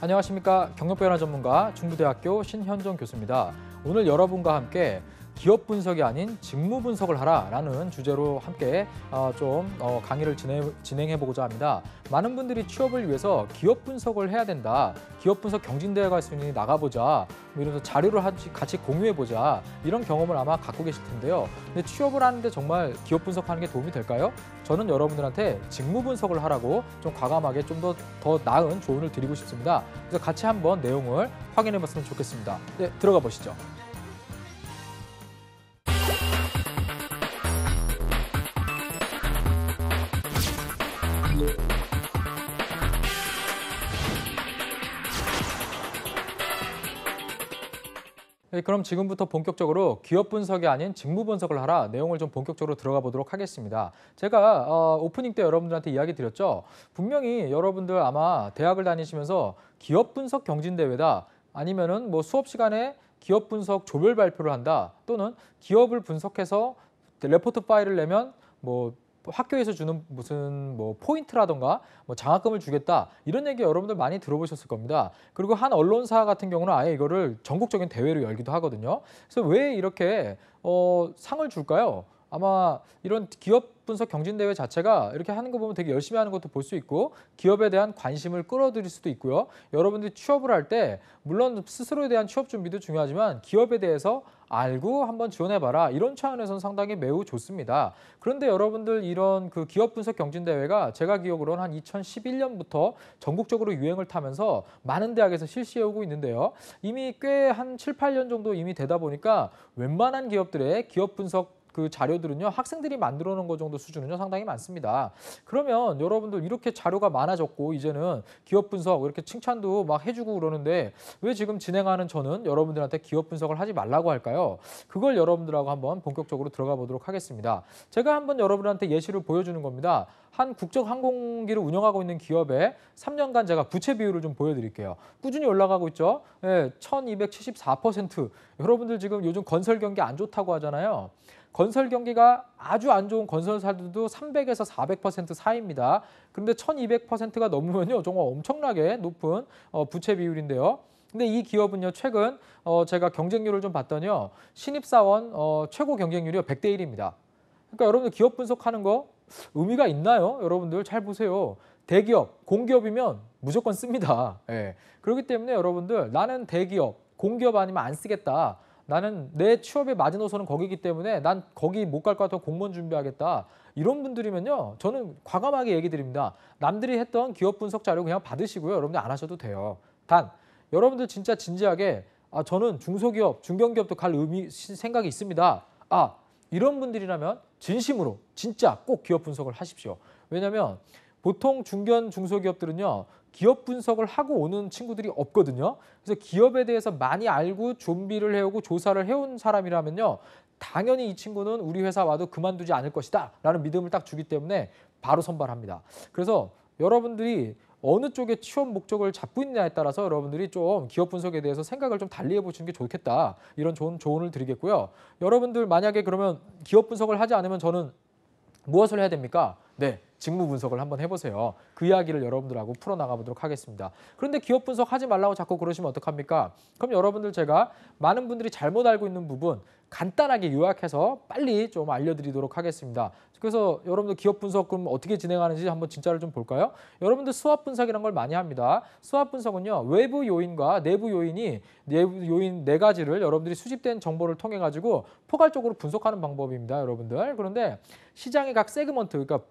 안녕하십니까. 경력변화 전문가 중부대학교 신현종 교수입니다. 오늘 여러분과 함께 기업 분석이 아닌 직무 분석을 하라라는 주제로 함께 강의를 진행해보고자 합니다. 많은 분들이 취업을 위해서 기업 분석을 해야 된다. 기업 분석 경진대회가 있으니 나가보자. 이러면서 자료를 같이 공유해보자. 이런 경험을 아마 갖고 계실 텐데요. 근데 취업을 하는데 정말 기업 분석하는 게 도움이 될까요? 저는 여러분들한테 직무 분석을 하라고 좀 과감하게 좀 더 나은 조언을 드리고 싶습니다. 그래서 같이 한번 내용을 확인해봤으면 좋겠습니다. 네, 들어가 보시죠. 네, 그럼 지금부터 본격적으로 기업 분석이 아닌 직무 분석을 하라 내용을 좀 본격적으로 들어가 보도록 하겠습니다. 제가 오프닝 때 여러분들한테 이야기 드렸죠. 분명히 여러분들 아마 대학을 다니시면서 기업 분석 경진대회다 아니면은 뭐 수업 시간에 기업 분석 조별 발표를 한다 또는 기업을 분석해서 레포트 파일을 내면 뭐 학교에서 주는 무슨 뭐 포인트라던가 뭐 장학금을 주겠다 이런 얘기 여러분들 많이 들어보셨을 겁니다. 그리고 한 언론사 같은 경우는 아예 이거를 전국적인 대회로 열기도 하거든요. 그래서 왜 이렇게 상을 줄까요? 아마 이런 기업 분석 경진대회 자체가 이렇게 하는 거 보면 되게 열심히 하는 것도 볼 수 있고 기업에 대한 관심을 끌어들일 수도 있고요. 여러분들이 취업을 할 때 물론 스스로에 대한 취업 준비도 중요하지만 기업에 대해서 알고 한번 지원해봐라. 이런 차원에서는 상당히 매우 좋습니다. 그런데 여러분들 이런 그 기업 분석 경진대회가 제가 기억으로는 한 2011년부터 전국적으로 유행을 타면서 많은 대학에서 실시해오고 있는데요. 이미 꽤 한 7, 8년 정도 이미 되다 보니까 웬만한 기업들의 기업 분석 그 자료들은요, 학생들이 만들어 놓은 것 정도 수준은요, 상당히 많습니다. 그러면 여러분들 이렇게 자료가 많아졌고 이제는 기업 분석 이렇게 칭찬도 막 해주고 그러는데 왜 지금 진행하는 저는 여러분들한테 기업 분석을 하지 말라고 할까요? 그걸 여러분들하고 한번 본격적으로 들어가 보도록 하겠습니다. 제가 한번 여러분한테 예시를 보여주는 겁니다. 한 국적 항공기를 운영하고 있는 기업에 3년간 제가 부채 비율을 좀 보여드릴게요. 꾸준히 올라가고 있죠. 네, 1274%. 여러분들 지금 요즘 건설 경기 안 좋다고 하잖아요. 건설 경기가 아주 안 좋은 건설사들도 300에서 400% 사이입니다. 그런데 1200%가 넘으면요, 정말 엄청나게 높은 부채 비율인데요. 근데 이 기업은요, 최근 제가 경쟁률을 좀 봤더니요, 신입사원 최고 경쟁률이 100대 1입니다. 그러니까 여러분들 기업 분석하는 거 의미가 있나요? 여러분들 잘 보세요. 대기업, 공기업이면 무조건 씁니다. 예. 그렇기 때문에 여러분들 나는 대기업, 공기업 아니면 안 쓰겠다. 나는 내 취업의 마지노선은 거기기 때문에 난 거기 못 갈 것 같아서 공무원 준비하겠다. 이런 분들이면요. 저는 과감하게 얘기 드립니다. 남들이 했던 기업 분석 자료 그냥 받으시고요. 여러분들 안 하셔도 돼요. 단, 여러분들 진짜 진지하게 저는 중소기업, 중견기업도 갈 생각이 있습니다. 이런 분들이라면 진심으로 진짜 꼭 기업 분석을 하십시오. 왜냐하면 보통 중견, 중소기업들은요. 기업 분석을 하고 오는 친구들이 없거든요. 그래서 기업에 대해서 많이 알고 준비를 해오고 조사를 해온 사람이라면요. 당연히 이 친구는 우리 회사 와도 그만두지 않을 것이다 라는 믿음을 딱 주기 때문에 바로 선발합니다. 그래서 여러분들이 어느 쪽에 취업 목적을 잡고 있느냐에 따라서 여러분들이 좀 기업 분석에 대해서 생각을 좀 달리 해보시는 게 좋겠다. 이런 좋은 조언을 드리겠고요. 여러분들 만약에 그러면 기업 분석을 하지 않으면 저는 무엇을 해야 됩니까? 네, 직무 분석을 한번 해보세요. 그 이야기를 여러분들하고 풀어나가보도록 하겠습니다. 그런데 기업 분석 하지 말라고 자꾸 그러시면 어떡합니까? 그럼 여러분들 제가 많은 분들이 잘못 알고 있는 부분 간단하게 요약해서 빨리 좀 알려드리도록 하겠습니다. 그래서 여러분들 기업 분석 그럼 어떻게 진행하는지 한번 진짜를 좀 볼까요? 여러분들 수압 분석이라는 걸 많이 합니다. 수압 분석은요. 외부 요인과 내부 요인 네 가지를 여러분들이 수집된 정보를 통해 가지고 포괄적으로 분석하는 방법입니다. 여러분들. 그런데 시장의 각 세그먼트, 그러니까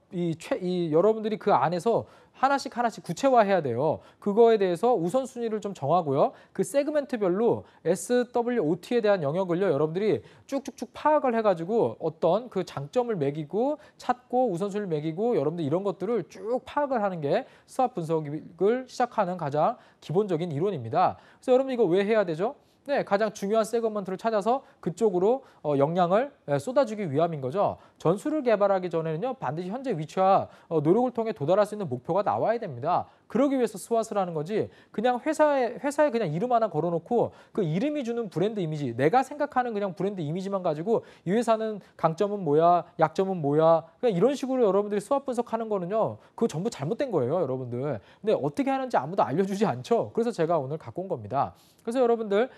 여러분들이 그 안에서 하나씩 구체화해야 돼요. 그거에 대해서 우선순위를 좀 정하고요. 그 세그멘트별로 SWOT에 대한 영역을요. 여러분들이 쭉쭉쭉 파악을 해가지고 어떤 그 장점을 매기고 찾고 우선순위를 매기고 여러분들 이런 것들을 쭉 파악을 하는 게 수압 분석을 시작하는 가장 기본적인 이론입니다. 그래서 여러분 이거 왜 해야 되죠? 네, 가장 중요한 세그먼트를 찾아서 그쪽으로 역량을 쏟아주기 위함인 거죠. 전술을 개발하기 전에는요, 반드시 현재 위치와 노력을 통해 도달할 수 있는 목표가 나와야 됩니다. 그러기 위해서 스왓을 하는 거지 그냥 회사에 그냥 이름 하나 걸어놓고 그 이름이 주는 브랜드 이미지 내가 생각하는 그냥 브랜드 이미지만 가지고 이 회사는 강점은 뭐야 약점은 뭐야 그냥 이런 식으로 여러분들이 수합 분석하는 거는요 그거 전부 잘못된 거예요 여러분들. 근데 어떻게 하는지 아무도 알려주지 않죠. 그래서 제가 오늘 갖고 온 겁니다. 그래서 여러분들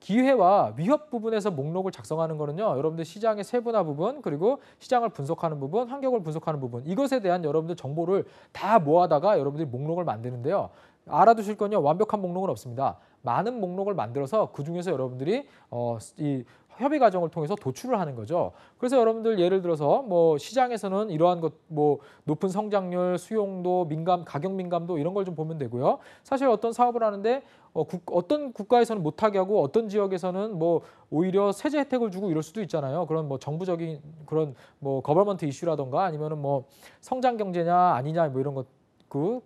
기회와 위협 부분에서 목록을 작성하는 거는요. 여러분들 시장의 세분화 부분 그리고 시장을 분석하는 부분, 환경을 분석하는 부분 이것에 대한 여러분들 정보를 다 모아다가 여러분들이 목록을 만드는데요. 알아두실 건요. 완벽한 목록은 없습니다. 많은 목록을 만들어서 그중에서 여러분들이 이 협의 과정을 통해서 도출을 하는 거죠. 그래서 여러분들 예를 들어서 뭐 시장에서는 이러한 것 뭐 높은 성장률, 수용도, 가격 민감도 이런 걸 좀 보면 되고요. 사실 어떤 사업을 하는데 어떤 국가에서는 못하게 하고 어떤 지역에서는 뭐 오히려 세제 혜택을 주고 이럴 수도 있잖아요. 그런 뭐 정부적인 그런 뭐 거버먼트 이슈라던가 아니면은 뭐 성장 경제냐 아니냐 뭐 이런 것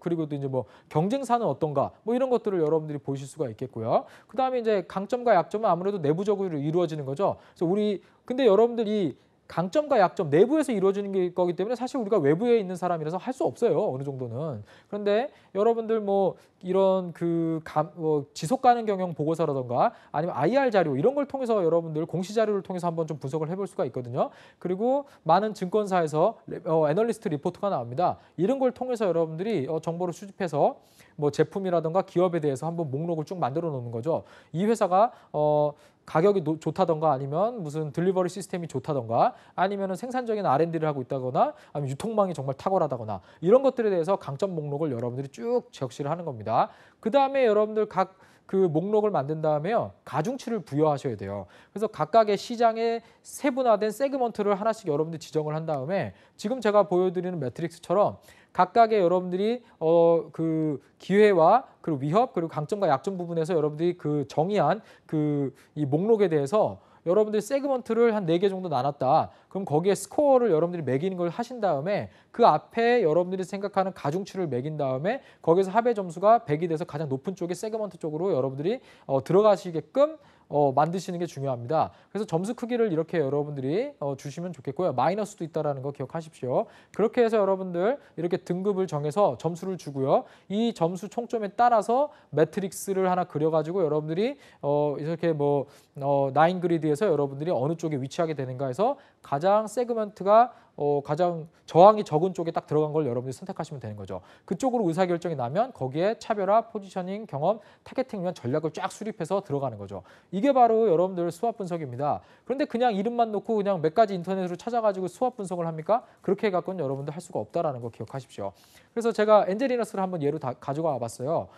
그리고 또 이제 뭐 경쟁사는 어떤가 뭐 이런 것들을 여러분들이 보실 수가 있겠고요. 그다음에 이제 강점과 약점은 아무래도 내부적으로 이루어지는 거죠. 그래서 근데 여러분들이 강점과 약점 내부에서 이루어지는 거기 때문에 사실 우리가 외부에 있는 사람이라서 할 수 없어요. 어느 정도는. 그런데 여러분들 뭐 이런 지속 가능 경영 보고서라던가 아니면 IR 자료 이런 걸 통해서 여러분들 공시 자료를 통해서 한번 좀 분석을 해볼 수가 있거든요. 그리고 많은 증권사에서 애널리스트 리포트가 나옵니다. 이런 걸 통해서 여러분들이 정보를 수집해서 뭐 제품이라던가 기업에 대해서 한번 목록을 쭉 만들어 놓는 거죠. 이 회사가 가격이 좋다던가 아니면 무슨 딜리버리 시스템이 좋다던가 아니면은 생산적인 R&D를 하고 있다거나 아니면 유통망이 정말 탁월하다거나 이런 것들에 대해서 강점 목록을 여러분들이 쭉 적시를 하는 겁니다. 그 다음에 여러분들 각 그 목록을 만든 다음에요. 가중치를 부여하셔야 돼요. 그래서 각각의 시장에 세분화된 세그먼트를 하나씩 여러분들이 지정을 한 다음에 지금 제가 보여드리는 매트릭스처럼 각각의 여러분들이 그 기회와 그리고 위협 그리고 강점과 약점 부분에서 여러분들이 그 정의한 이 목록에 대해서 여러분들이 세그먼트를 한 4개 정도 나눴다. 그럼 거기에 스코어를 여러분들이 매기는 걸 하신 다음에 그 앞에 여러분들이 생각하는 가중치를 매긴 다음에 거기서 합의 점수가 100이 돼서 가장 높은 쪽의 세그먼트 쪽으로 여러분들이 들어가시게끔 만드시는 게 중요합니다. 그래서 점수 크기를 이렇게 여러분들이 주시면 좋겠고요. 마이너스도 있다는 거 기억하십시오. 그렇게 해서 여러분들 이렇게 등급을 정해서 점수를 주고요. 이 점수 총점에 따라서 매트릭스를 하나 그려가지고 여러분들이 이렇게 뭐 나인 그리드에서 여러분들이 어느 쪽에 위치하게 되는가 해서 가장 세그먼트가 가장 저항이 적은 쪽에 딱 들어간 걸 여러분들이 선택하시면 되는 거죠. 그쪽으로 의사결정이 나면 거기에 차별화, 포지셔닝, 경험, 타겟팅 위한 전략을 쫙 수립해서 들어가는 거죠. 이게 바로 여러분들 수합 분석입니다. 그런데 그냥 이름만 놓고 그냥 몇 가지 인터넷으로 찾아가지고 수합 분석을 합니까? 그렇게 해갖고는 여러분들 할 수가 없다라는 거 기억하십시오. 그래서 제가 엔젤리너스를 한번 예로 가져가 봤어요.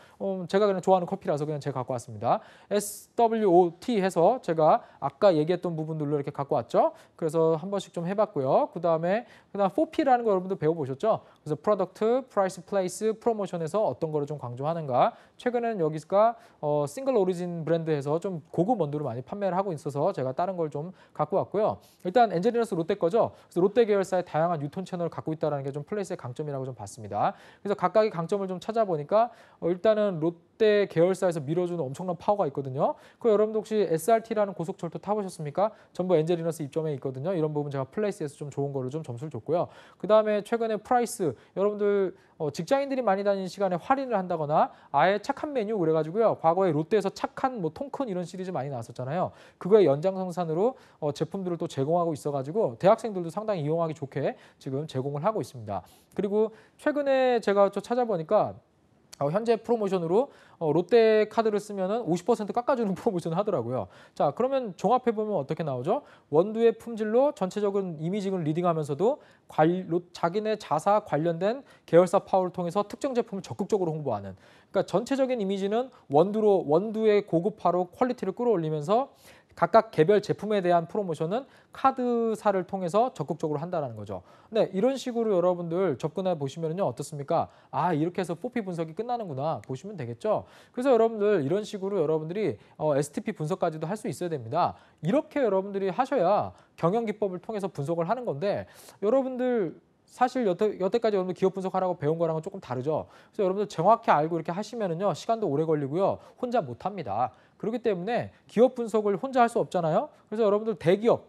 제가 그냥 좋아하는 커피라서 그냥 제가 갖고 왔습니다. SWOT 해서 제가 아까 얘기했던 부분들로 이렇게 갖고 왔죠. 그래서 한 번씩 좀 해봤고요. 그다음 4P라는 거 여러분들 배워보셨죠? 그래서 프로덕트, 프라이스, 플레이스, 프로모션에서 어떤 거를 좀 강조하는가. 최근에는 여기가 싱글 오리진 브랜드에서 좀 고급 원두를 많이 판매를 하고 있어서 제가 다른 걸 좀 갖고 왔고요. 일단 엔젤리너스 롯데 거죠. 그래서 롯데 계열사의 다양한 유통 채널을 갖고 있다는 게 좀 플레이스의 강점이라고 좀 봤습니다. 그래서 각각의 강점을 좀 찾아보니까 일단은 롯데 계열사에서 밀어주는 엄청난 파워가 있거든요. 그 여러분들 혹시 SRT라는 고속철도 타보셨습니까? 전부 엔젤리너스 입점에 있거든요. 이런 부분 제가 플레이스에서 좀 좋은 거를 좀 점수를 줬고요. 그 다음에 최근에 프라이스 여러분들 직장인들이 많이 다니는 시간에 할인을 한다거나 아예 착한 메뉴 그래가지고요. 과거에 롯데에서 착한 뭐 통큰 이런 시리즈 많이 나왔었잖아요. 그거의 연장선상으로 제품들을 또 제공하고 있어가지고 대학생들도 상당히 이용하기 좋게 지금 제공을 하고 있습니다. 그리고 최근에 제가 좀 찾아보니까 현재 프로모션으로 롯데 카드를 쓰면은 50% 깎아주는 프로모션을 하더라고요. 자, 그러면 종합해보면 어떻게 나오죠? 원두의 품질로 전체적인 이미징을 리딩하면서도 자기네 자사 관련된 계열사 파워를 통해서 특정 제품을 적극적으로 홍보하는. 그러니까 전체적인 이미지는 원두의 고급화로 퀄리티를 끌어올리면서 각각 개별 제품에 대한 프로모션은 카드사를 통해서 적극적으로 한다는 거죠. 네, 이런 식으로 여러분들 접근해 보시면요 어떻습니까? 아, 이렇게 해서 4P 분석이 끝나는구나 보시면 되겠죠. 그래서 여러분들 이런 식으로 여러분들이 STP 분석까지도 할 수 있어야 됩니다. 이렇게 여러분들이 하셔야 경영 기법을 통해서 분석을 하는 건데 여러분들 사실 여태까지 여러분들 기업 분석하라고 배운 거랑은 조금 다르죠. 그래서 여러분들 정확히 알고 이렇게 하시면은요 시간도 오래 걸리고요 혼자 못 합니다. 그렇기 때문에 기업 분석을 혼자 할 수 없잖아요. 그래서 여러분들 대기업,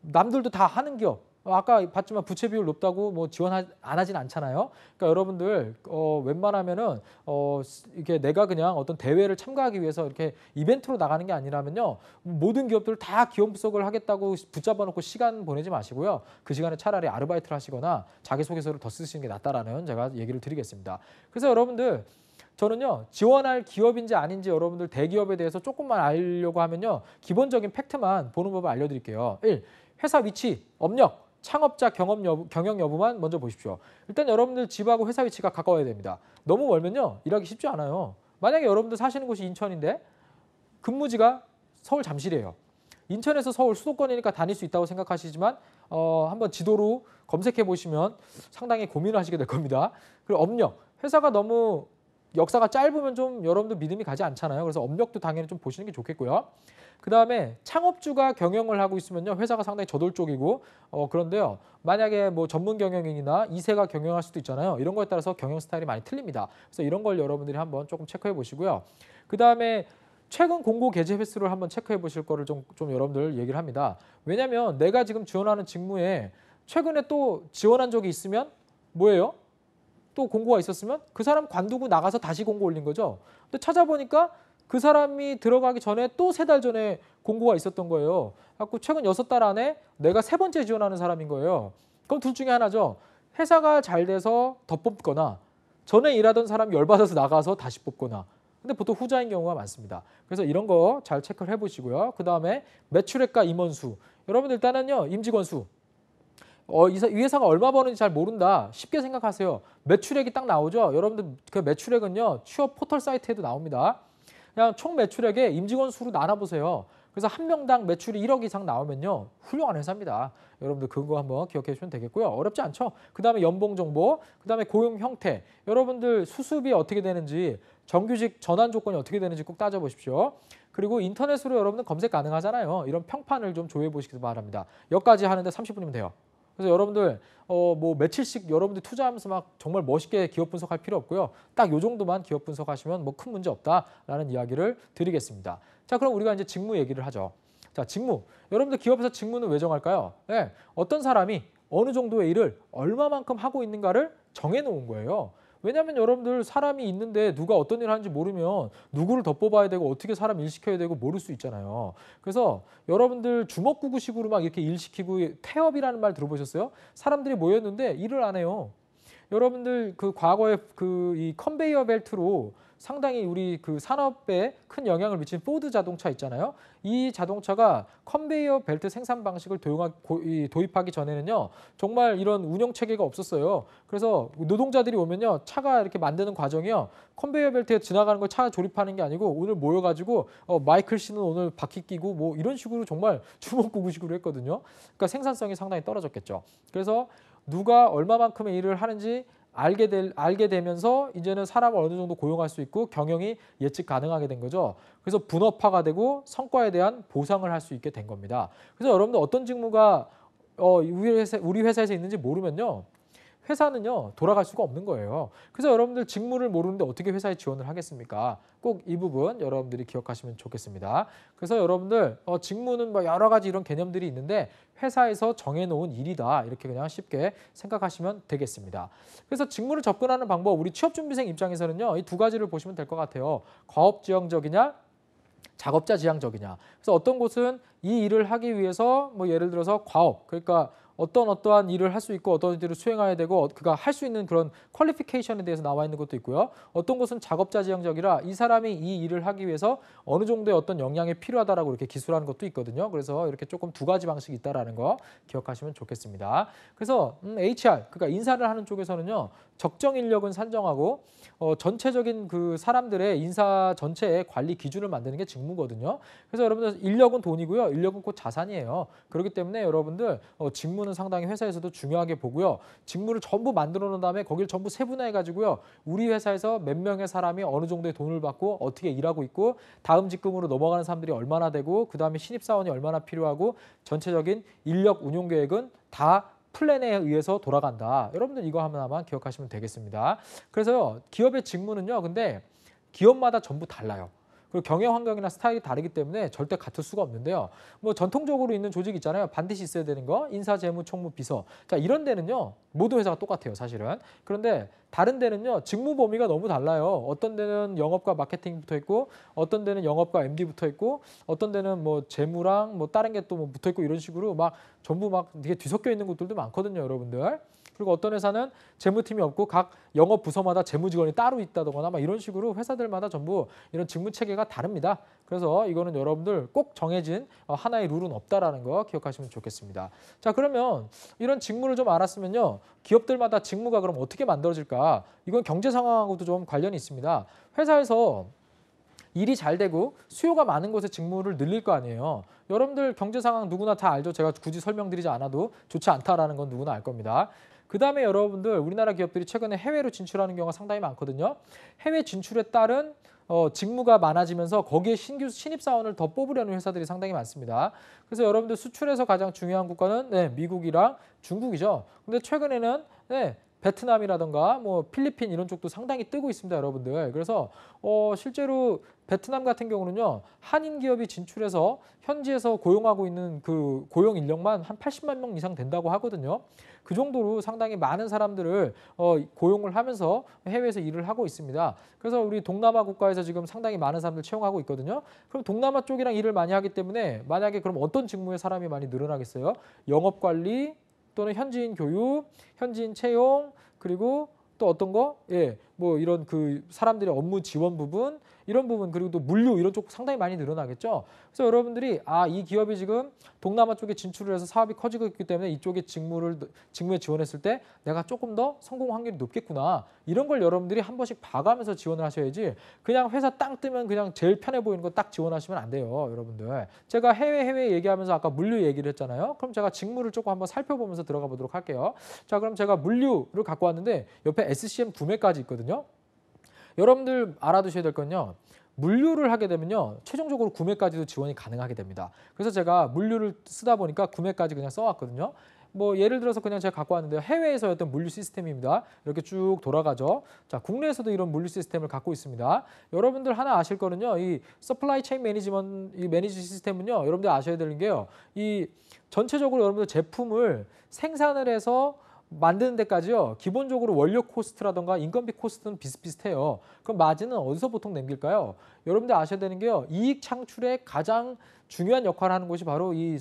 남들도 다 하는 기업, 아까 봤지만 부채 비율 높다고 뭐 지원 안 하진 않잖아요. 그러니까 여러분들 웬만하면은 이게 내가 그냥 어떤 대회를 참가하기 위해서 이렇게 이벤트로 나가는 게 아니라면요. 모든 기업들 다 기업 분석을 하겠다고 붙잡아 놓고 시간 보내지 마시고요. 그 시간에 차라리 아르바이트를 하시거나 자기소개서를 더 쓰시는 게 낫다라는 제가 얘기를 드리겠습니다. 그래서 여러분들 저는요, 지원할 기업인지 아닌지 여러분들 대기업에 대해서 조금만 알려고 하면요, 기본적인 팩트만 보는 법을 알려드릴게요. 1. 회사 위치, 업력, 창업자 경영 여부만 먼저 보십시오. 일단 여러분들 집하고 회사 위치가 가까워야 됩니다. 너무 멀면요, 일하기 쉽지 않아요. 만약에 여러분들 사시는 곳이 인천인데 근무지가 서울 잠실이에요. 인천에서 서울 수도권이니까 다닐 수 있다고 생각하시지만 한번 지도로 검색해 보시면 상당히 고민을 하시게 될 겁니다. 그리고 업력, 회사가 너무 역사가 짧으면 좀 여러분들 믿음이 가지 않잖아요. 그래서 업력도 당연히 좀 보시는 게 좋겠고요. 그다음에 창업주가 경영을 하고 있으면요, 회사가 상당히 저돌적이고 그런데요, 만약에 뭐 전문 경영인이나 2세가 경영할 수도 있잖아요. 이런 거에 따라서 경영 스타일이 많이 틀립니다. 그래서 이런 걸 여러분들이 한번 조금 체크해 보시고요. 그다음에 최근 공고 게재 횟수를 한번 체크해 보실 거를 좀 여러분들 얘기를 합니다. 왜냐하면 내가 지금 지원하는 직무에 최근에 또 지원한 적이 있으면 뭐예요? 또 공고가 있었으면 그 사람 관두고 나가서 다시 공고 올린 거죠. 근데 찾아보니까 그 사람이 들어가기 전에 또 3달 전에 공고가 있었던 거예요. 그래서 최근 6달 안에 내가 3번째 지원하는 사람인 거예요. 그럼 둘 중에 하나죠. 회사가 잘 돼서 더 뽑거나 전에 일하던 사람이 열받아서 나가서 다시 뽑거나. 근데 보통 후자인 경우가 많습니다. 그래서 이런 거 잘 체크를 해보시고요. 그 다음에 매출액과 임원수. 여러분들 일단은요, 임직원 수. 이 회사가 얼마 버는지 잘 모른다. 쉽게 생각하세요. 매출액이 딱 나오죠. 여러분들 그 매출액은요, 취업 포털 사이트에도 나옵니다. 그냥 총 매출액에 임직원 수로 나눠보세요. 그래서 한 명당 매출이 1억 이상 나오면요, 훌륭한 회사입니다. 여러분들 그거 한번 기억해 주시면 되겠고요. 어렵지 않죠? 그 다음에 연봉 정보, 그 다음에 고용 형태, 여러분들 수습이 어떻게 되는지, 정규직 전환 조건이 어떻게 되는지 꼭 따져보십시오. 그리고 인터넷으로 여러분들 검색 가능하잖아요. 이런 평판을 좀 조회해 보시기 바랍니다. 여기까지 하는데 30분이면 돼요. 그래서 여러분들 뭐 며칠씩 여러분들 투자하면서 막 정말 멋있게 기업 분석할 필요 없고요. 딱 요 정도만 기업 분석하시면 뭐 큰 문제 없다라는 이야기를 드리겠습니다. 자, 그럼 우리가 이제 직무 얘기를 하죠. 자, 직무. 여러분들 기업에서 직무는 왜 정할까요? 네, 어떤 사람이 어느 정도의 일을 얼마만큼 하고 있는가를 정해놓은 거예요. 왜냐하면 여러분들 사람이 있는데 누가 어떤 일을 하는지 모르면 누구를 더 뽑아야 되고 어떻게 사람 일 시켜야 되고 모를 수 있잖아요. 그래서 여러분들 주먹구구식으로 막 이렇게 일 시키고 태업이라는 말 들어보셨어요? 사람들이 모였는데 일을 안 해요. 여러분들 그 과거에 그 이 컨베이어 벨트로 상당히 우리 그 산업에 큰 영향을 미친 포드 자동차 있잖아요. 이 자동차가 컨베이어 벨트 생산 방식을 도입하기 전에는요, 정말 이런 운영 체계가 없었어요. 그래서 노동자들이 오면요, 차가 이렇게 만드는 과정이요, 컨베이어 벨트에 지나가는 걸 차 조립하는 게 아니고 오늘 모여가지고 마이클 씨는 오늘 바퀴 끼고 뭐 이런 식으로 정말 주먹구구식으로 했거든요. 그러니까 생산성이 상당히 떨어졌겠죠. 그래서 누가 얼마만큼의 일을 하는지 알게 되면서 이제는 사람을 어느 정도 고용할 수 있고 경영이 예측 가능하게 된 거죠. 그래서 분업화가 되고 성과에 대한 보상을 할 수 있게 된 겁니다. 그래서 여러분들 어떤 직무가 우리 회사에서 있는지 모르면요, 회사는요 돌아갈 수가 없는 거예요. 그래서 여러분들 직무를 모르는데 어떻게 회사에 지원을 하겠습니까? 꼭 이 부분 여러분들이 기억하시면 좋겠습니다. 그래서 여러분들 직무는 뭐 여러 가지 이런 개념들이 있는데 회사에서 정해놓은 일이다, 이렇게 그냥 쉽게 생각하시면 되겠습니다. 그래서 직무를 접근하는 방법, 우리 취업준비생 입장에서는요, 이 두 가지를 보시면 될 것 같아요. 과업지향적이냐, 작업자 지향적이냐. 그래서 어떤 곳은 이 일을 하기 위해서 뭐 예를 들어서 과업, 그러니까 어떠한 일을 할 수 있고 어떤 일을 수행해야 되고 그가 할 수 있는 그런 퀄리피케이션에 대해서 나와 있는 것도 있고요. 어떤 곳은 작업자 지향적이라 이 사람이 이 일을 하기 위해서 어느 정도의 어떤 역량이 필요하다라고 이렇게 기술하는 것도 있거든요. 그래서 이렇게 조금 두 가지 방식이 있다라는 거 기억하시면 좋겠습니다. 그래서 HR, 그러니까 인사를 하는 쪽에서는요, 적정 인력은 산정하고 전체적인 그 사람들의 인사 전체의 관리 기준을 만드는 게 직무거든요. 그래서 여러분들 인력은 돈이고요. 인력은 곧 자산이에요. 그렇기 때문에 여러분들 직무는 상당히 회사에서도 중요하게 보고요. 직무를 전부 만들어 놓은 다음에 거기를 전부 세분화해 가지고요, 우리 회사에서 몇 명의 사람이 어느 정도의 돈을 받고 어떻게 일하고 있고 다음 직급으로 넘어가는 사람들이 얼마나 되고 그 다음에 신입사원이 얼마나 필요하고 전체적인 인력 운용 계획은 다 플랜에 의해서 돌아간다. 여러분들 이거 하나만 기억하시면 되겠습니다. 그래서요, 기업의 직무는요, 근데 기업마다 전부 달라요. 그리고 경영 환경이나 스타일이 다르기 때문에 절대 같을 수가 없는데요. 뭐 전통적으로 있는 조직 있잖아요. 반드시 있어야 되는 거. 인사, 재무, 총무, 비서. 자, 이런 데는요. 모든 회사가 똑같아요, 사실은. 그런데 다른 데는요. 직무 범위가 너무 달라요. 어떤 데는 영업과 마케팅 붙어 있고 어떤 데는 영업과 MD 붙어 있고 어떤 데는 뭐 재무랑 뭐 다른 게 또 뭐 붙어 있고 이런 식으로 막 전부 막 되게 뒤섞여 있는 곳들도 많거든요, 여러분들. 그리고 어떤 회사는 재무팀이 없고 각 영업 부서마다 재무 직원이 따로 있다거나 막 이런 식으로 회사들마다 전부 이런 직무 체계가 다릅니다. 그래서 이거는 여러분들 꼭 정해진 하나의 룰은 없다라는 거 기억하시면 좋겠습니다. 자, 그러면 이런 직무를 좀 알았으면요. 기업들마다 직무가 그럼 어떻게 만들어질까? 이건 경제 상황하고도 좀 관련이 있습니다. 회사에서 일이 잘 되고 수요가 많은 곳에 직무를 늘릴 거 아니에요. 여러분들 경제 상황 누구나 다 알죠. 제가 굳이 설명드리지 않아도 좋지 않다라는 건 누구나 알 겁니다. 그다음에 여러분들 우리나라 기업들이 최근에 해외로 진출하는 경우가 상당히 많거든요. 해외 진출에 따른 직무가 많아지면서 거기에 신규 신입사원을 더 뽑으려는 회사들이 상당히 많습니다. 그래서 여러분들 수출에서 가장 중요한 국가는 미국이랑 중국이죠. 근데 최근에는 베트남이라던가 뭐 필리핀 이런 쪽도 상당히 뜨고 있습니다, 여러분들. 그래서 실제로 베트남 같은 경우는요. 한인 기업이 진출해서 현지에서 고용하고 있는 그 고용 인력만 한 80만 명 이상 된다고 하거든요. 그 정도로 상당히 많은 사람들을 고용을 하면서 해외에서 일을 하고 있습니다. 그래서 우리 동남아 국가에서 지금 상당히 많은 사람들 채용하고 있거든요. 그럼 동남아 쪽이랑 일을 많이 하기 때문에 만약에 그럼 어떤 직무의 사람이 많이 늘어나겠어요? 영업관리 또는 현지인 교육, 현지인 채용, 그리고 또 어떤 거? 뭐 이런 그 사람들의 업무 지원 부분, 이런 부분, 그리고 또 물류 이런 쪽 상당히 많이 늘어나겠죠. 그래서 여러분들이 이 기업이 지금 동남아 쪽에 진출을 해서 사업이 커지고 있기 때문에 이쪽에 직무에 지원했을 때 내가 조금 더 성공 확률이 높겠구나. 이런 걸 여러분들이 한 번씩 봐가면서 지원을 하셔야지 그냥 회사 땅 뜨면 그냥 제일 편해 보이는 거 딱 지원하시면 안 돼요, 여러분들. 제가 해외 얘기하면서 아까 물류 얘기를 했잖아요. 그럼 제가 직무를 조금 한번 살펴보면서 들어가 보도록 할게요. 자, 그럼 제가 물류를 갖고 왔는데 옆에 SCM 구매까지 있거든요. 여러분들 알아두셔야 될 건요. 물류를 하게 되면요. 최종적으로 구매까지도 지원이 가능하게 됩니다. 그래서 제가 물류를 쓰다 보니까 구매까지 그냥 써왔거든요. 뭐 예를 들어서 그냥 제가 갖고 왔는데요. 해외에서 어떤 물류 시스템입니다. 이렇게 쭉 돌아가죠. 자, 국내에서도 이런 물류 시스템을 갖고 있습니다. 여러분들 하나 아실 거는요. 이 서플라이 체인 매니지먼트, 이 매니지 시스템은요. 여러분들 아셔야 되는 게요. 이 전체적으로 여러분들 제품을 생산을 해서 만드는 데까지요. 기본적으로 원료 코스트라던가 인건비 코스트는 비슷비슷해요. 그럼 마진은 어디서 보통 남길까요? 여러분들 아셔야 되는 게요. 이익 창출에 가장 중요한 역할을 하는 것이 바로 이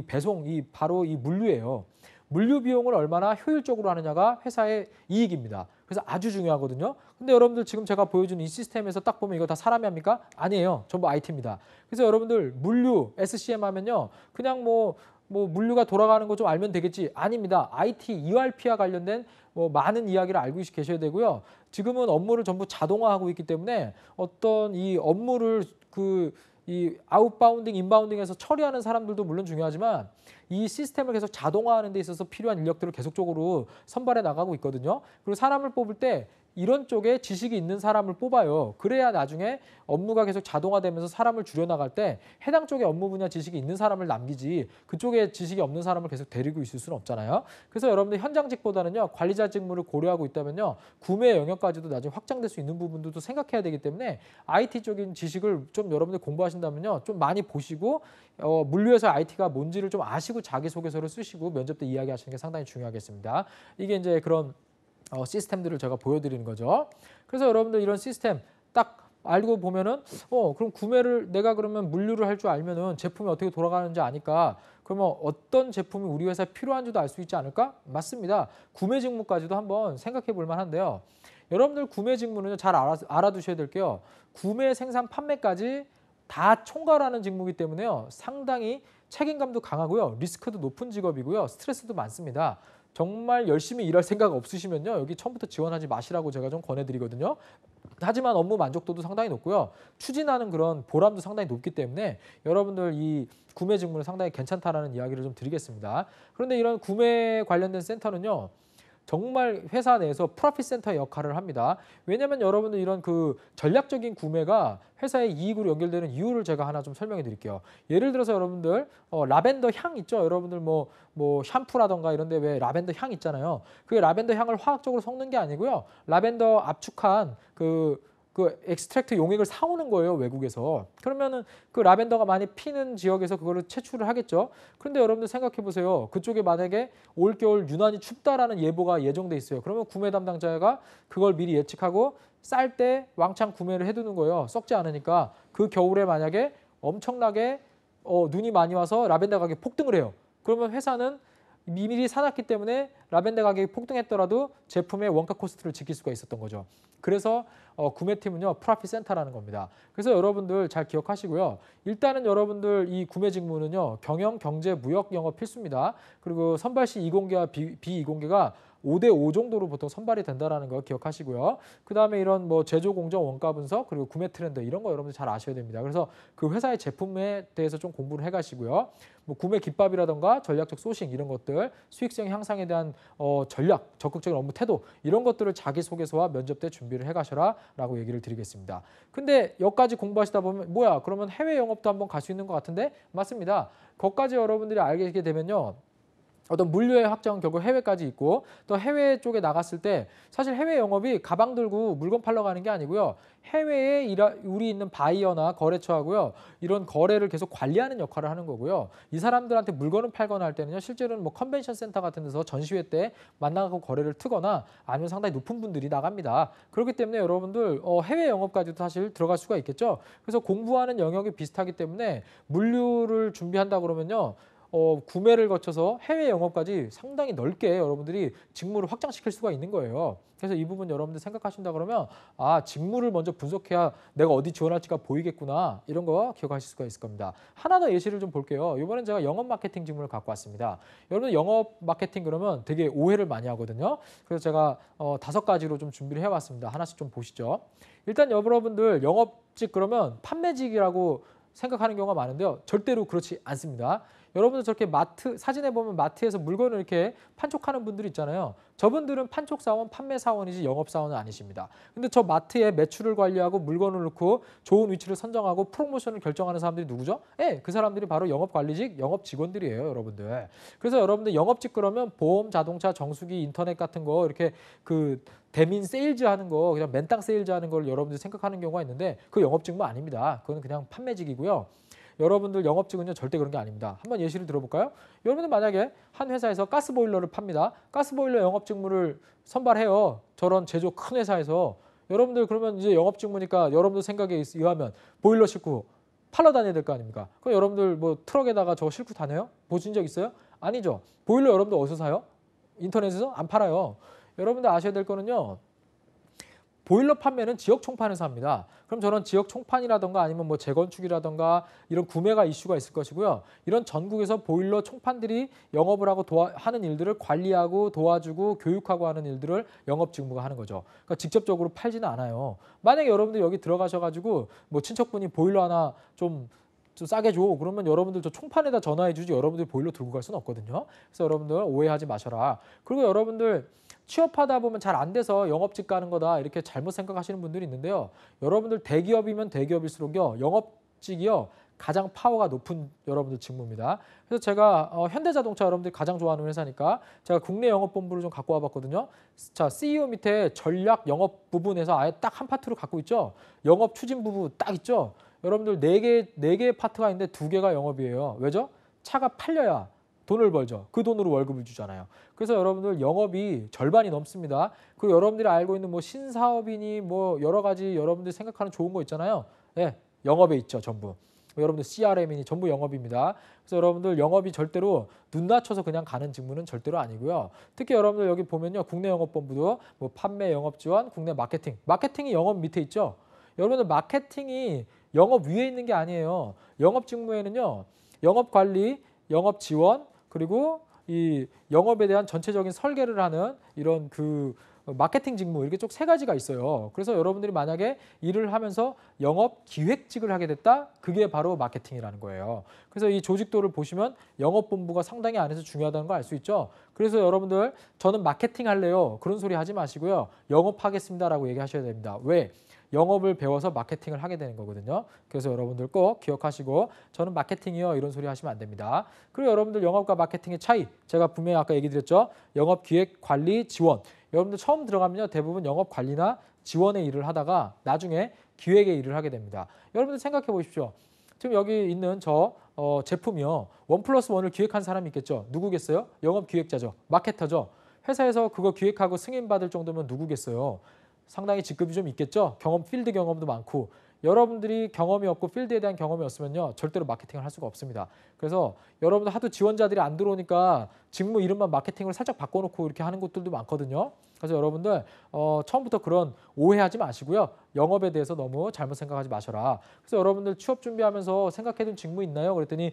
배송, 바로 이 물류예요. 물류 비용을 얼마나 효율적으로 하느냐가 회사의 이익입니다. 그래서 아주 중요하거든요. 근데 여러분들 지금 제가 보여준 이 시스템에서 딱 보면 이거 다 사람이 합니까? 아니에요. 전부 IT입니다. 그래서 여러분들 물류, SCM 하면요. 그냥 뭐 물류가 돌아가는 거 좀 알면 되겠지. 아닙니다. IT, ERP와 관련된 많은 이야기를 알고 계셔야 되고요. 지금은 업무를 전부 자동화하고 있기 때문에 어떤 이 업무를 이 아웃바운딩, 인바운딩에서 처리하는 사람들도 물론 중요하지만 이 시스템을 계속 자동화하는 데 있어서 필요한 인력들을 계속적으로 선발해 나가고 있거든요. 그리고 사람을 뽑을 때 이런 쪽에 지식이 있는 사람을 뽑아요. 그래야 나중에 업무가 계속 자동화되면서 사람을 줄여나갈 때 해당 쪽에 업무 분야 지식이 있는 사람을 남기지 그쪽에 지식이 없는 사람을 계속 데리고 있을 수는 없잖아요. 그래서 여러분들 현장직보다는요. 관리자 직무를 고려하고 있다면요. 구매 영역까지도 나중에 확장될 수 있는 부분들도 생각해야 되기 때문에 IT 쪽인 지식을 좀 여러분들 공부하신다면요. 좀 많이 보시고 물류에서 IT가 뭔지를 좀 아시고 자기소개서를 쓰시고 면접 때 이야기하시는 게 상당히 중요하겠습니다. 이게 이제 그런 시스템들을 제가 보여드리는 거죠. 그래서 여러분들 이런 시스템 딱 알고 보면은 그럼 구매를 내가 그러면 물류를 할 줄 알면은 제품이 어떻게 돌아가는지 아니까 그러면 어떤 제품이 우리 회사에 필요한지도 알 수 있지 않을까? 맞습니다. 구매 직무까지도 한번 생각해 볼 만한데요. 여러분들 구매 직무는 잘 알아두셔야 될게요. 구매, 생산, 판매까지 다 총괄하는 직무이기 때문에요. 상당히 책임감도 강하고요. 리스크도 높은 직업이고요. 스트레스도 많습니다. 정말 열심히 일할 생각 없으시면요. 여기 처음부터 지원하지 마시라고 제가 좀 권해드리거든요. 하지만 업무 만족도도 상당히 높고요. 추진하는 그런 보람도 상당히 높기 때문에 여러분들 이 구매 직무는 상당히 괜찮다라는 이야기를 좀 드리겠습니다. 그런데 이런 구매 관련된 센터는요. 정말 회사 내에서 프로핏 센터의 역할을 합니다. 왜냐하면 여러분들 이런 그 전략적인 구매가 회사의 이익으로 연결되는 이유를 제가 하나 좀 설명해 드릴게요. 예를 들어서 여러분들 라벤더 향 있죠? 여러분들 뭐 샴푸라던가 이런 데 왜 라벤더 향 있잖아요. 그 라벤더 향을 화학적으로 섞는 게 아니고요. 라벤더 압축한 그 엑스트랙트 용액을 사오는 거예요, 외국에서. 그러면은 그 라벤더가 많이 피는 지역에서 그거를 채취를 하겠죠. 그런데 여러분들 생각해 보세요. 그쪽에 만약에 올겨울 유난히 춥다라는 예보가 예정돼 있어요. 그러면 구매 담당자가 그걸 미리 예측하고 쌀 때 왕창 구매를 해두는 거예요. 썩지 않으니까. 그 겨울에 만약에 엄청나게 눈이 많이 와서 라벤더 가격이 폭등을 해요. 그러면 회사는 미리 사놨기 때문에 라벤더 가격이 폭등했더라도 제품의 원가 코스트를 지킬 수가 있었던 거죠. 그래서 구매팀은요, 프라핏 센터라는 겁니다. 그래서 여러분들 잘 기억하시고요. 일단은 여러분들 이 구매 직무는요, 경영, 경제, 무역, 영업 필수입니다. 그리고 선발 시 이공계와 비이공계가 5대5 정도로 보통 선발이 된다는 거 기억하시고요. 그다음에 이런 뭐 제조 공정 원가 분석 그리고 구매 트렌드 이런 거 여러분들 잘 아셔야 됩니다. 그래서 그 회사의 제품에 대해서 좀 공부를 해가시고요. 뭐 구매 기법이라던가 전략적 소싱 이런 것들, 수익성 향상에 대한 전략, 적극적인 업무 태도 이런 것들을 자기소개서와 면접 때 준비를 해가셔라라고 얘기를 드리겠습니다. 근데 여기까지 공부하시다 보면 뭐야? 그러면 해외 영업도 한번 갈 수 있는 것 같은데 맞습니다. 거기까지 여러분들이 알게 되면요. 어떤 물류의 확장 결국 해외까지 있고 또 해외 쪽에 나갔을 때 사실 해외 영업이 가방 들고 물건 팔러 가는 게 아니고요. 해외에 우리 있는 바이어나 거래처하고요. 이런 거래를 계속 관리하는 역할을 하는 거고요. 이 사람들한테 물건을 팔거나 할 때는요. 실제로는 뭐 컨벤션 센터 같은 데서 전시회 때 만나고 거래를 트거나 아니면 상당히 높은 분들이 나갑니다. 그렇기 때문에 여러분들 해외 영업까지도 사실 들어갈 수가 있겠죠. 그래서 공부하는 영역이 비슷하기 때문에 물류를 준비한다 그러면요. 구매를 거쳐서 해외 영업까지 상당히 넓게 여러분들이 직무를 확장시킬 수가 있는 거예요. 그래서 이 부분 여러분들 생각하신다 그러면 직무를 먼저 분석해야 내가 어디 지원할지가 보이겠구나 이런 거 기억하실 수가 있을 겁니다. 하나 더 예시를 좀 볼게요. 이번엔 제가 영업 마케팅 직무를 갖고 왔습니다. 여러분 영업 마케팅 그러면 되게 오해를 많이 하거든요. 그래서 제가 5가지로 좀 준비를 해왔습니다. 하나씩 좀 보시죠. 일단 여러분들 영업직 그러면 판매직이라고 생각하는 경우가 많은데요. 절대로 그렇지 않습니다. 여러분들 저렇게 사진에 보면 마트에서 물건을 이렇게 판촉하는 분들 있잖아요. 저분들은 판촉사원, 판매사원이지 영업사원은 아니십니다. 근데 저 마트에 매출을 관리하고 물건을 넣고 좋은 위치를 선정하고 프로모션을 결정하는 사람들이 누구죠? 그 사람들이 바로 영업관리직, 영업직원들이에요, 여러분들. 그래서 여러분들 영업직 그러면 보험, 자동차, 정수기, 인터넷 같은 거 이렇게 그 대민 세일즈 하는 거, 그냥 맨땅 세일즈 하는 걸 여러분들이 생각하는 경우가 있는데 그 영업직무 아닙니다. 그건 그냥 판매직이고요. 여러분들 영업직은요 절대 그런 게 아닙니다. 한번 예시를 들어볼까요? 여러분들 만약에 한 회사에서 가스보일러를 팝니다. 가스보일러 영업직무를 선발해요. 저런 제조 큰 회사에서. 여러분들 그러면 이제 영업직무니까 여러분들 생각에 의하면 보일러 싣고 팔러 다녀야 될 거 아닙니까? 그럼 여러분들 뭐 트럭에다가 저거 싣고 다녀요? 보신 적 있어요? 아니죠. 보일러 여러분들 어디서 사요? 인터넷에서? 안 팔아요. 여러분들 아셔야 될 거는요. 보일러 판매는 지역 총판에서 합니다. 그럼 저런 지역 총판이라던가 아니면 뭐 재건축이라던가 이런 구매가 이슈가 있을 것이고요. 이런 전국에서 보일러 총판들이 영업을 하고 하는 일들을 관리하고 도와주고 교육하고 하는 일들을 영업 직무가 하는 거죠. 그러니까 직접적으로 팔지는 않아요. 만약에 여러분들 여기 들어가셔가지고 뭐 친척분이 보일러 하나 좀 싸게 줘. 그러면 여러분들 저 총판에다 전화해 주지 여러분들 보일러 들고 갈 수는 없거든요. 그래서 여러분들 오해하지 마셔라. 그리고 여러분들 취업하다 보면 잘 안 돼서 영업직 가는 거다 이렇게 잘못 생각하시는 분들이 있는데요. 여러분들 대기업이면 대기업일수록요. 영업직이요. 가장 파워가 높은 여러분들 직무입니다. 그래서 제가 현대자동차 여러분들이 가장 좋아하는 회사니까 제가 국내 영업본부를 좀 갖고 와봤거든요. 자, CEO 밑에 전략 영업 부분에서 아예 딱 한 파트로 갖고 있죠. 영업 추진 부분 딱 있죠. 여러분들 네 개의 파트가 있는데 2개가 영업이에요. 왜죠? 차가 팔려야 돈을 벌죠. 그 돈으로 월급을 주잖아요. 그래서 여러분들 영업이 절반이 넘습니다. 그리고 여러분들이 알고 있는 뭐 신사업이니 뭐 여러 가지 여러분들이 생각하는 좋은 거 있잖아요. 네, 영업에 있죠, 전부. 여러분들 CRM이니 전부 영업입니다. 그래서 여러분들 영업이 절대로 눈 낮춰서 그냥 가는 직무는 절대로 아니고요. 특히 여러분들 여기 보면요. 국내 영업본부도 뭐 판매 영업 지원, 국내 마케팅. 마케팅이 영업 밑에 있죠. 여러분들 마케팅이 영업 위에 있는 게 아니에요. 영업 직무에는요. 영업 관리, 영업 지원, 그리고 이 영업에 대한 전체적인 설계를 하는 이런 그 마케팅 직무 이렇게 쭉 3가지가 있어요. 그래서 여러분들이 만약에 일을 하면서 영업 기획직을 하게 됐다? 그게 바로 마케팅이라는 거예요. 그래서 이 조직도를 보시면 영업본부가 상당히 안에서 중요하다는 걸 알 수 있죠. 그래서 여러분들 저는 마케팅 할래요. 그런 소리 하지 마시고요. 영업하겠습니다라고 얘기하셔야 됩니다. 왜? 영업을 배워서 마케팅을 하게 되는 거거든요. 그래서 여러분들 꼭 기억하시고 저는 마케팅이요 이런 소리 하시면 안 됩니다. 그리고 여러분들 영업과 마케팅의 차이 제가 분명히 아까 얘기 드렸죠. 영업 기획, 관리, 지원. 여러분들 처음 들어가면요 대부분 영업 관리나 지원의 일을 하다가 나중에 기획의 일을 하게 됩니다. 여러분들 생각해 보십시오. 지금 여기 있는 저 제품이요. 1+1을 기획한 사람이 있겠죠. 누구겠어요? 영업기획자죠. 마케터죠. 회사에서 그거 기획하고 승인받을 정도면 누구겠어요? 상당히 직급이 좀 있겠죠. 필드 경험도 많고. 여러분들이 경험이 없고 필드에 대한 경험이 없으면요. 절대로 마케팅을 할 수가 없습니다. 그래서 여러분들 하도 지원자들이 안 들어오니까 직무 이름만 마케팅으로 살짝 바꿔놓고 이렇게 하는 곳들도 많거든요. 그래서 여러분들 처음부터 그런 오해하지 마시고요. 영업에 대해서 너무 잘못 생각하지 마셔라. 그래서 여러분들 취업 준비하면서 생각해둔 직무 있나요? 그랬더니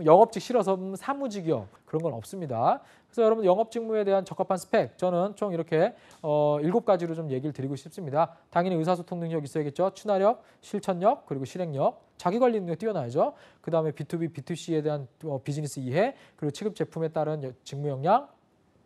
영업직 싫어서 사무직이요. 그런 건 없습니다. 그래서 여러분 영업 직무에 대한 적합한 스펙 저는 총 이렇게 7가지로 좀 얘기를 드리고 싶습니다. 당연히 의사소통 능력 있어야겠죠. 추나력, 실천력, 그리고 실행력, 자기관리 능력 뛰어나야죠. 그다음에 B2B, B2C에 대한 비즈니스 이해, 그리고 취급 제품에 따른 직무 역량,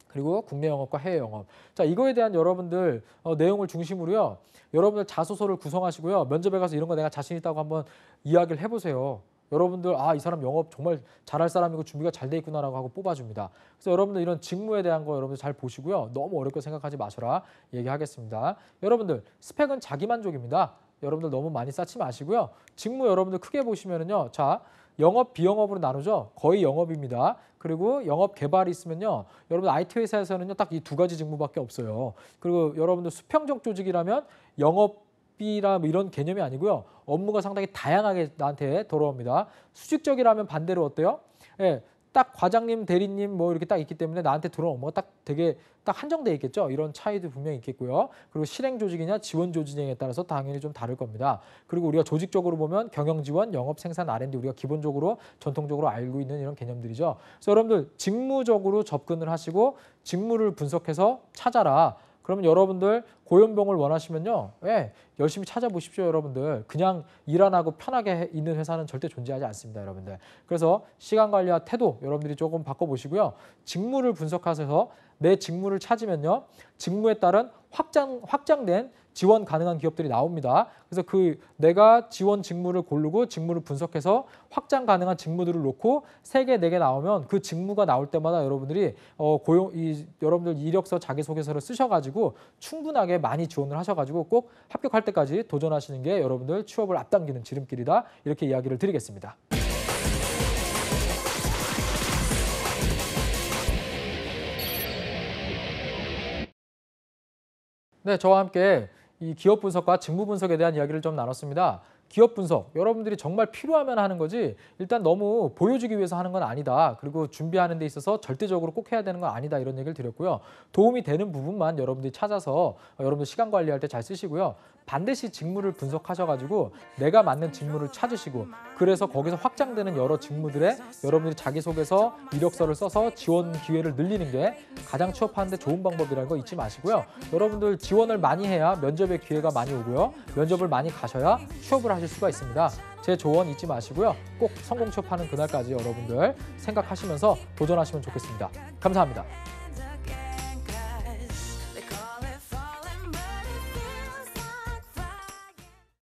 그리고 국내 영업과 해외 영업. 자, 이거에 대한 여러분들 내용을 중심으로요. 여러분들 자소서를 구성하시고요. 면접에 가서 이런 거 내가 자신 있다고 한번 이야기를 해보세요. 여러분들 이 사람 영업 정말 잘할 사람이고 준비가 잘 돼 있구나라고 하고 뽑아줍니다. 그래서 여러분들 이런 직무에 대한 거 여러분들 잘 보시고요. 너무 어렵게 생각하지 마셔라 얘기하겠습니다. 여러분들 스펙은 자기만족입니다. 여러분들 너무 많이 쌓지 마시고요. 직무 여러분들 크게 보시면은요. 자, 영업, 비영업으로 나누죠. 거의 영업입니다. 그리고 영업 개발이 있으면요. 여러분 IT 회사에서는요. 딱 이 2가지 직무밖에 없어요. 그리고 여러분들 수평적 조직이라면 영업이라 뭐 이런 개념이 아니고요. 업무가 상당히 다양하게 나한테 돌아옵니다. 수직적이라면 반대로 어때요? 예, 딱 과장님, 대리님 뭐 이렇게 딱 있기 때문에 나한테 들어온 업무가 딱 되게 딱 한정돼 있겠죠. 이런 차이도 분명히 있겠고요. 그리고 실행 조직이냐 지원 조직에 따라서 당연히 좀 다를 겁니다. 그리고 우리가 조직적으로 보면 경영 지원, 영업 생산 R&D 우리가 기본적으로 전통적으로 알고 있는 이런 개념들이죠. 그래서 여러분들 직무적으로 접근을 하시고 직무를 분석해서 찾아라. 그러면 여러분들 고연봉을 원하시면요. 예, 열심히 찾아보십시오, 여러분들. 그냥 일 안 하고 편하게 있는 회사는 절대 존재하지 않습니다, 여러분들. 그래서 시간 관리와 태도 여러분들이 조금 바꿔보시고요. 직무를 분석하셔서 내 직무를 찾으면요. 직무에 따른 확장된 지원 가능한 기업들이 나옵니다. 그래서 내가 지원 직무를 고르고 직무를 분석해서 확장 가능한 직무들을 놓고 3개, 4개 나오면 그 직무가 나올 때마다 여러분들이 여러분들 이력서 자기소개서를 쓰셔가지고 충분하게 많이 지원을 하셔가지고 꼭 합격할 때까지 도전하시는 게 여러분들 취업을 앞당기는 지름길이다. 이렇게 이야기를 드리겠습니다. 네, 저와 함께 이 기업 분석과 직무 분석에 대한 이야기를 좀 나눴습니다. 기업 분석, 여러분들이 정말 필요하면 하는 거지 일단 너무 보여주기 위해서 하는 건 아니다. 그리고 준비하는 데 있어서 절대적으로 꼭 해야 되는 건 아니다. 이런 얘기를 드렸고요. 도움이 되는 부분만 여러분들이 찾아서 여러분들 시간 관리할 때 잘 쓰시고요. 반드시 직무를 분석하셔가지고 내가 맞는 직무를 찾으시고 그래서 거기서 확장되는 여러 직무들에 여러분들이 자기소개서, 이력서를 써서 지원 기회를 늘리는 게 가장 취업하는 데 좋은 방법이라는 거 잊지 마시고요. 여러분들 지원을 많이 해야 면접의 기회가 많이 오고요. 면접을 많이 가셔야 취업을 하실 수가 있습니다. 제 조언 잊지 마시고요. 꼭 성공 취업하는 그날까지 여러분들 생각하시면서 도전하시면 좋겠습니다. 감사합니다.